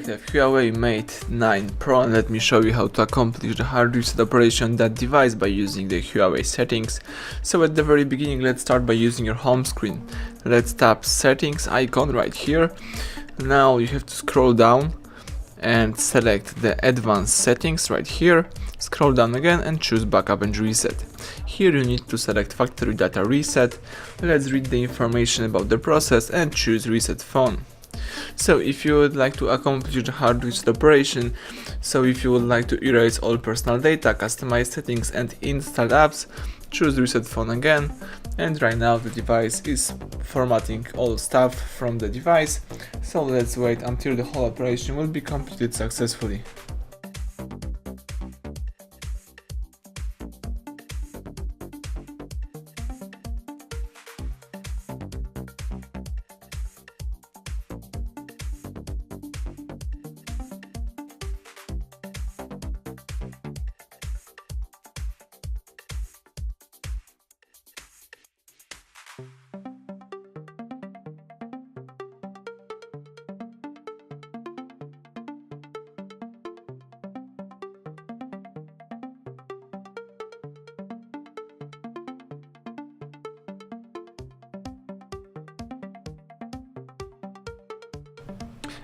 have HUAWEI Mate 9 Pro, and let me show you how to accomplish the hard reset operation on that device by using the HUAWEI settings. So at the very beginning, let's start by using your home screen. Let's tap settings icon right here. Now you have to scroll down and select the advanced settings right here. Scroll down again and choose backup and reset. Here you need to select factory data reset. Let's read the information about the process and choose reset phone. So if you would like to accomplish the hard reset operation, so if you would like to erase all personal data, customize settings and install apps, choose reset phone again. And right now the device is formatting all stuff from the device, so let's wait until the whole operation will be completed successfully.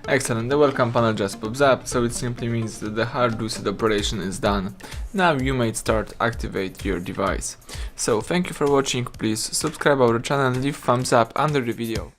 Excellent, the welcome panel just pops up, so it simply means that the hard reset operation is done. Now you may start activate your device. So thank you for watching, please subscribe our channel and leave thumbs up under the video.